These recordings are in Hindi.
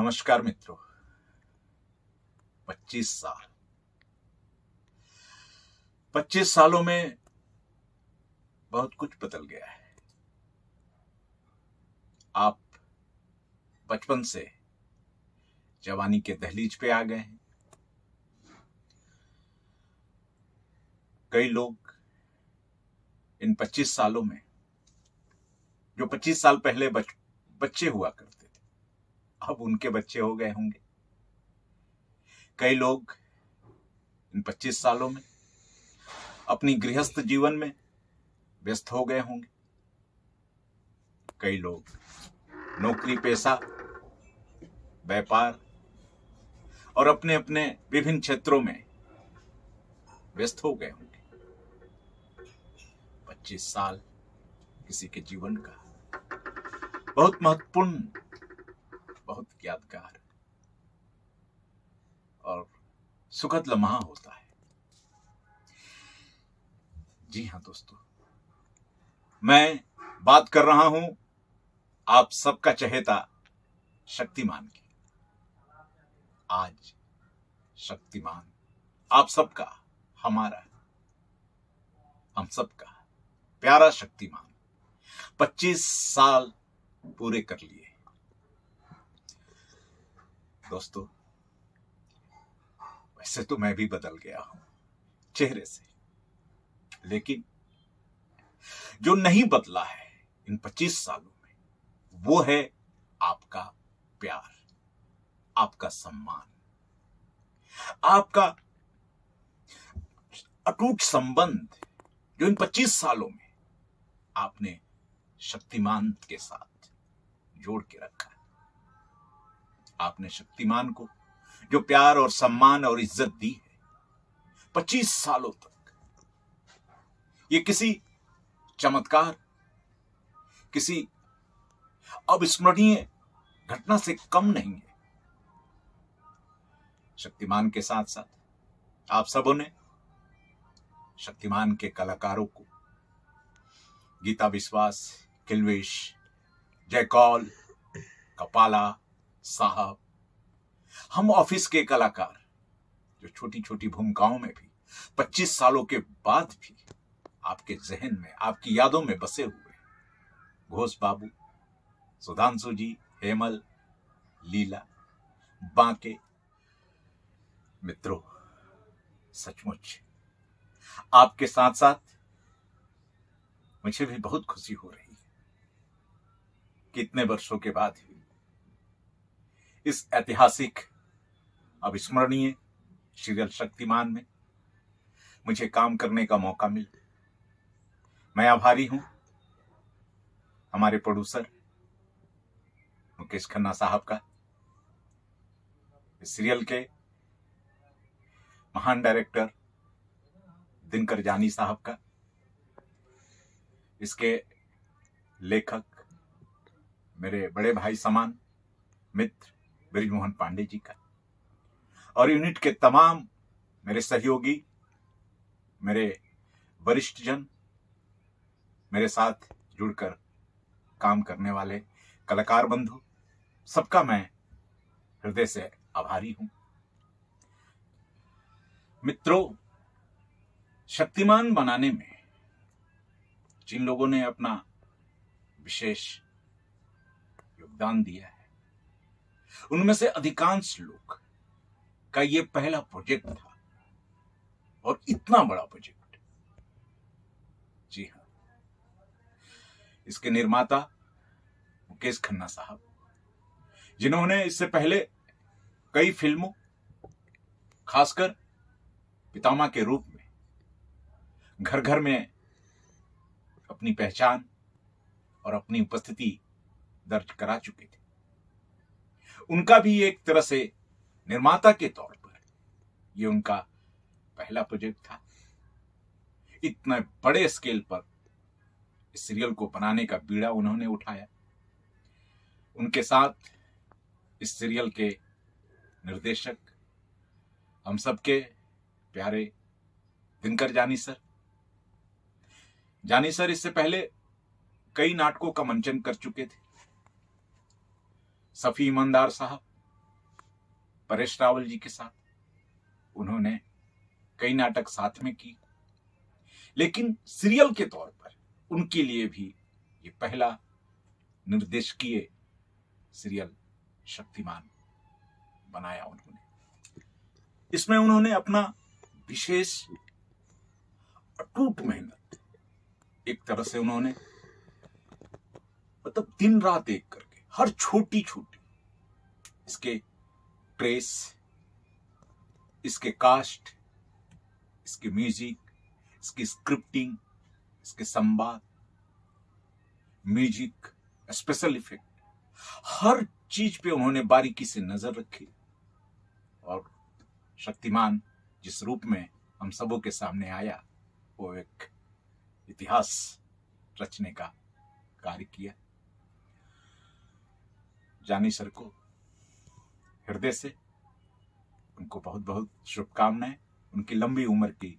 नमस्कार मित्रों। 25 सालों में बहुत कुछ बदल गया है। आप बचपन से जवानी के दहलीज पे आ गए हैं। कई लोग इन 25 सालों में, जो 25 साल पहले बच्चे हुआ करते थे, अब उनके बच्चे हो गए होंगे। कई लोग इन 25 सालों में अपनी गृहस्थ जीवन में व्यस्त हो गए होंगे। कई लोग नौकरी पेशा, व्यापार और अपने अपने विभिन्न क्षेत्रों में व्यस्त हो गए होंगे। 25 साल किसी के जीवन का बहुत महत्वपूर्ण, बहुत यादगार और सुखद लम्हा होता है। जी हाँ दोस्तों, मैं बात कर रहा हूं आप सबका चहेता शक्तिमान की। आज शक्तिमान आप सबका, हमारा, हम सबका प्यारा शक्तिमान 25 साल पूरे कर लिए। दोस्तों, वैसे तो मैं भी बदल गया हूं चेहरे से, लेकिन जो नहीं बदला है इन 25 सालों में, वो है आपका प्यार, आपका सम्मान, आपका अटूट संबंध, जो इन 25 सालों में आपने शक्तिमान के साथ जोड़ के रखा है। आपने शक्तिमान को जो प्यार और सम्मान और इज्जत दी है 25 सालों तक, ये किसी चमत्कार, किसी अविस्मरणीय घटना से कम नहीं है। शक्तिमान के साथ साथ आप सबों ने शक्तिमान के कलाकारों को, गीता विश्वास, किल्विश, जयकौल, कपाला साहब, हम ऑफिस के कलाकार, जो छोटी छोटी भूमिकाओं में भी 25 सालों के बाद भी आपके जहन में, आपकी यादों में बसे हुए, घोष बाबू, सुधांशु जी, हेमल, लीला, बांके। मित्रों, सचमुच आपके साथ साथ मुझे भी बहुत खुशी हो रही है। कितने वर्षों के बाद भी इस ऐतिहासिक, अविस्मरणीय सीरियल शक्तिमान में मुझे काम करने का मौका मिला। मैं आभारी हूं हमारे प्रोड्यूसर मुकेश खन्ना साहब का, इस सीरियल के महान डायरेक्टर दिनकर जानी साहब का, इसके लेखक मेरे बड़े भाई समान मित्र ब्रिजमोहन पांडे जी का, और यूनिट के तमाम मेरे सहयोगी, मेरे वरिष्ठ जन, मेरे साथ जुड़कर काम करने वाले कलाकार बंधु, सबका मैं हृदय से आभारी हूं। मित्रों, शक्तिमान बनाने में जिन लोगों ने अपना विशेष योगदान दिया है, उनमें से अधिकांश लोग का ये पहला प्रोजेक्ट था, और इतना बड़ा प्रोजेक्ट। जी हाँ, इसके निर्माता मुकेश खन्ना साहब, जिन्होंने इससे पहले कई फिल्मों, खासकर पितामह के रूप में घर घर में अपनी पहचान और अपनी उपस्थिति दर्ज करा चुके थे। उनका भी एक तरह से निर्माता के तौर पर ये उनका पहला प्रोजेक्ट था। इतने बड़े स्केल पर इस सीरियल को बनाने का बीड़ा उन्होंने उठाया। उनके साथ इस सीरियल के निर्देशक, हम सबके प्यारे दिनकर जानी सर। जानी सर इससे पहले कई नाटकों का मंचन कर चुके थे। सफी ईमानदार साहब, परेश रावल जी के साथ, उन्होंने कई नाटक साथ में की, लेकिन सीरियल के तौर पर उनके लिए भी ये पहला निर्देशकीय सीरियल शक्तिमान बनाया उन्होंने। इसमें उन्होंने अपना विशेष अटूट मेहनत, एक तरह से उन्होंने मतलब दिन रात एक करके हर छोटी छोटी इसके ट्रेस, इसके कास्ट, इसके म्यूजिक, इसकी स्क्रिप्टिंग, इसके संवाद, म्यूजिक, स्पेशल इफेक्ट, हर चीज पे उन्होंने बारीकी से नजर रखी और शक्तिमान जिस रूप में हम सबों के सामने आया वो एक इतिहास रचने का कार्य किया। जानी सर को हृदय से उनको बहुत बहुत शुभकामनाएं, उनकी लंबी उम्र की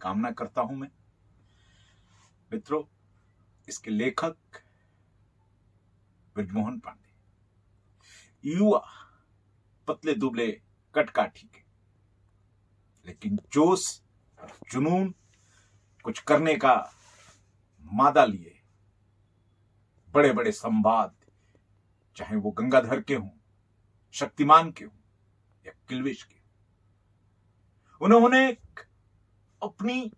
कामना करता हूं मैं। मित्रों, इसके लेखक ब्रिजमोहन पांडे, युवा, पतले दुबले कटकाठी के, लेकिन जोश, जुनून, कुछ करने का मादा लिए बड़े बड़े संवाद, चाहे वो गंगाधर के हों, शक्तिमान के हों या किल्विश के, उन्होंने अपनी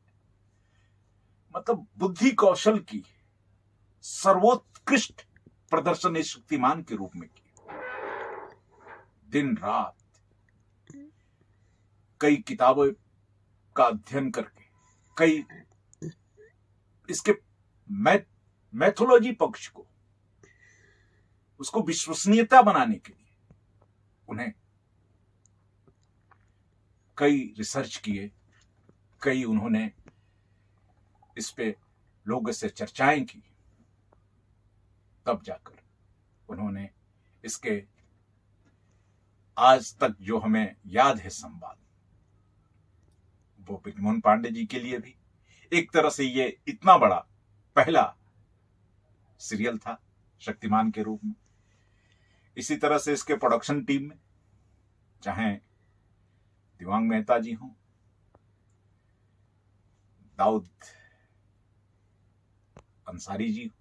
मतलब बुद्धि कौशल की सर्वोत्कृष्ट प्रदर्शन इस शक्तिमान के रूप में किया। दिन रात कई किताबों का अध्ययन करके, कई इसके मैथोलॉजी पक्ष को, उसको विश्वसनीयता बनाने के लिए उन्हें कई रिसर्च किए, कई उन्होंने इस पे लोगों से चर्चाएं की, तब जाकर उन्होंने इसके आज तक जो हमें याद है संवाद, वो ब्रिजमोहन पांडे जी के लिए भी एक तरह से ये इतना बड़ा पहला सीरियल था शक्तिमान के रूप में। इसी तरह से इसके प्रोडक्शन टीम में चाहे दिवांग मेहता जी हों, दाऊद अंसारी जी हो,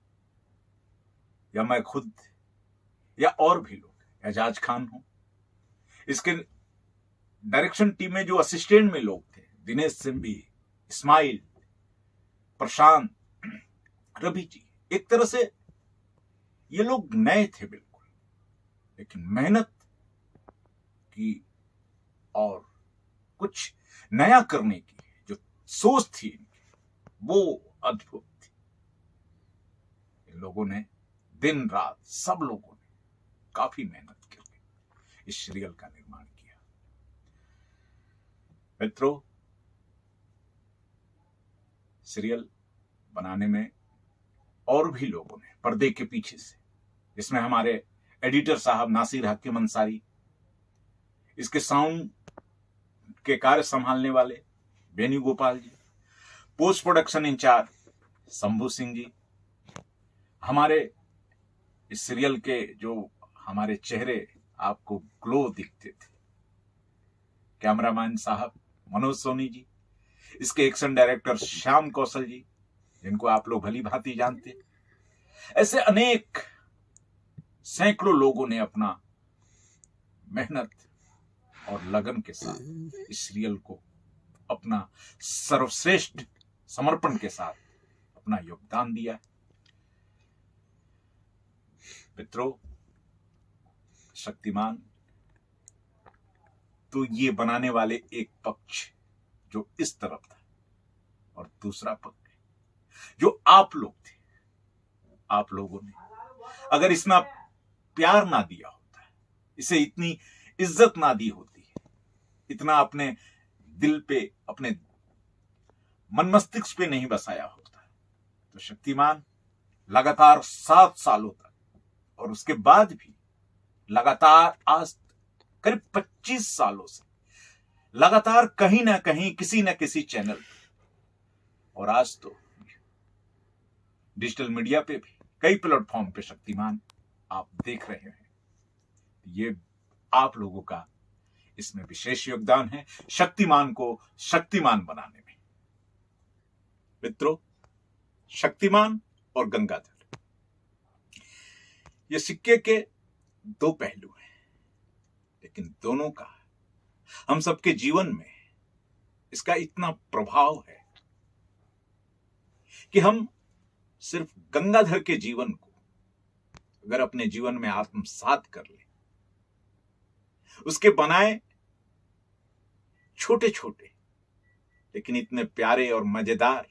या मैं खुद, या और भी लोग, एजाज खान हो, इसके डायरेक्शन टीम में जो असिस्टेंट में लोग थे, दिनेश सिंबी, इस्माइल, प्रशांत, रवि जी, एक तरह से ये लोग नए थे बिल्कुल, लेकिन मेहनत की और कुछ नया करने की जो सोच थी वो अद्भुत थी। इन लोगों ने दिन रात, सब लोगों ने काफी मेहनत करके इस सीरियल का निर्माण किया। मित्रों, सीरियल बनाने में और भी लोगों ने पर्दे के पीछे से, इसमें हमारे एडिटर साहब नासिर हकीम अंसारी, इसके साउंड के कार्य संभालने वाले Venugopal ji, post production in charge Shambhu Singh ji, हमारे इस सीरियल के जो हमारे चेहरे आपको ग्लो दिखते थे, कैमरामैन साहब मनोज सोनी जी, इसके एक्शन डायरेक्टर श्याम कौशल जी, जिनको आप लोग भली भांति जानते। ऐसे अनेक सैकड़ों लोगों ने अपना मेहनत और लगन के साथ इस सीरियल को अपना सर्वश्रेष्ठ समर्पण के साथ अपना योगदान दिया। मित्रों, शक्तिमान तो ये बनाने वाले एक पक्ष जो इस तरफ था, और दूसरा पक्ष जो आप लोग थे। आप लोगों ने अगर इतना प्यार ना दिया होता, इसे इतनी इज्जत ना दी होती, इतना अपने दिल पे, अपने मन मस्तिष्क पे नहीं बसाया होता, तो शक्तिमान लगातार 7 सालों तक और उसके बाद भी लगातार आज करीब 25 सालों से लगातार कहीं ना कहीं, किसी न किसी चैनल पे, और आज तो डिजिटल मीडिया पे भी कई प्लेटफॉर्म पे शक्तिमान आप देख रहे हैं। ये आप लोगों का इसमें विशेष योगदान है शक्तिमान को शक्तिमान बनाने में। मित्रों, शक्तिमान और गंगाधर ये सिक्के के दो पहलू हैं, लेकिन दोनों का हम सबके जीवन में इसका इतना प्रभाव है कि हम सिर्फ गंगाधर के जीवन को अगर अपने जीवन में आत्मसात कर ले, उसके बनाए छोटे छोटे लेकिन इतने प्यारे और मजेदार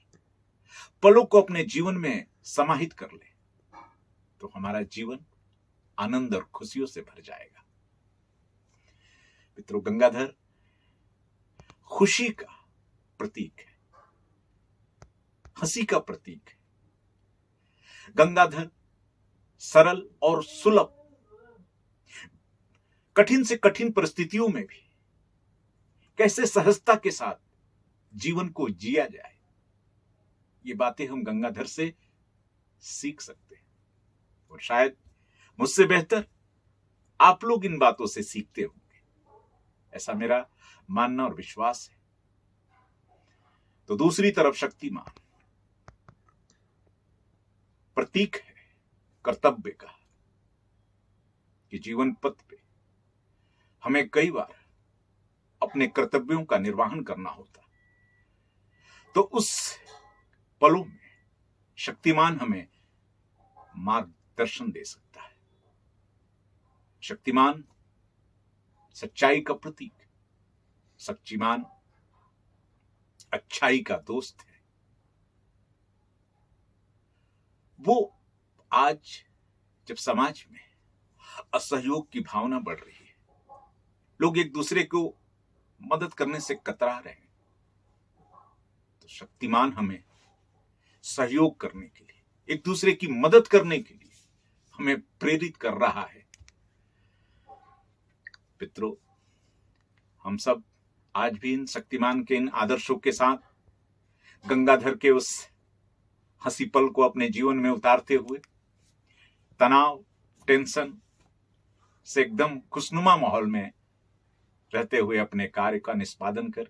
पलों को अपने जीवन में समाहित कर ले, तो हमारा जीवन आनंद और खुशियों से भर जाएगा। मित्रों, गंगाधर खुशी का प्रतीक है, हंसी का प्रतीक है। गंगाधर सरल और सुलभ, कठिन से कठिन परिस्थितियों में भी कैसे सहजता के साथ जीवन को जिया जाए, ये बातें हम गंगाधर से सीख सकते हैं और शायद मुझसे बेहतर आप लोग इन बातों से सीखते होंगे, ऐसा मेरा मानना और विश्वास है। तो दूसरी तरफ शक्तिमान प्रतीक है कर्तव्य का, कि जीवन पथ पे हमें कई बार अपने कर्तव्यों का निर्वहन करना होता, तो उस पलों में शक्तिमान हमें मार्गदर्शन दे सकता है। शक्तिमान सच्चाई का प्रतीक, शक्तिमान अच्छाई का दोस्त है। वो आज जब समाज में असहयोग की भावना बढ़ रही है, लोग एक दूसरे को मदद करने से कतरा रहे हैं, तो शक्तिमान हमें सहयोग करने के लिए, एक दूसरे की मदद करने के लिए हमें प्रेरित कर रहा है। मित्रों, हम सब आज भी इन शक्तिमान के इन आदर्शों के साथ गंगाधर के उस हंसी पल को अपने जीवन में उतारते हुए तनाव, टेंशन से एकदम खुशनुमा माहौल में रहते हुए अपने कार्य का निष्पादन कर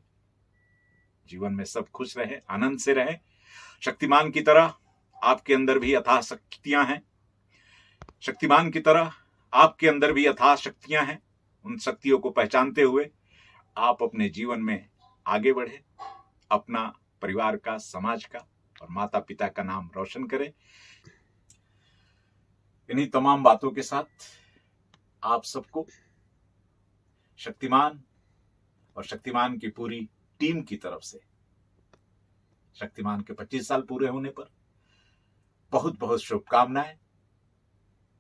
जीवन में सब खुश रहे, आनंद से रहे। शक्तिमान की तरह आपके अंदर भी अथाह शक्तियां हैं, शक्तिमान की तरह आपके अंदर भी अथाह शक्तियां हैं। उन शक्तियों को पहचानते हुए आप अपने जीवन में आगे बढ़े, अपना, परिवार का, समाज का और माता पिता का नाम रोशन करें। इन्हीं तमाम बातों के साथ आप सबको शक्तिमान और शक्तिमान की पूरी टीम की तरफ से शक्तिमान के 25 साल पूरे होने पर बहुत बहुत शुभकामनाएं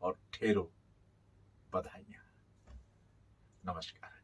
और ढेरों बधाइयां। नमस्कार।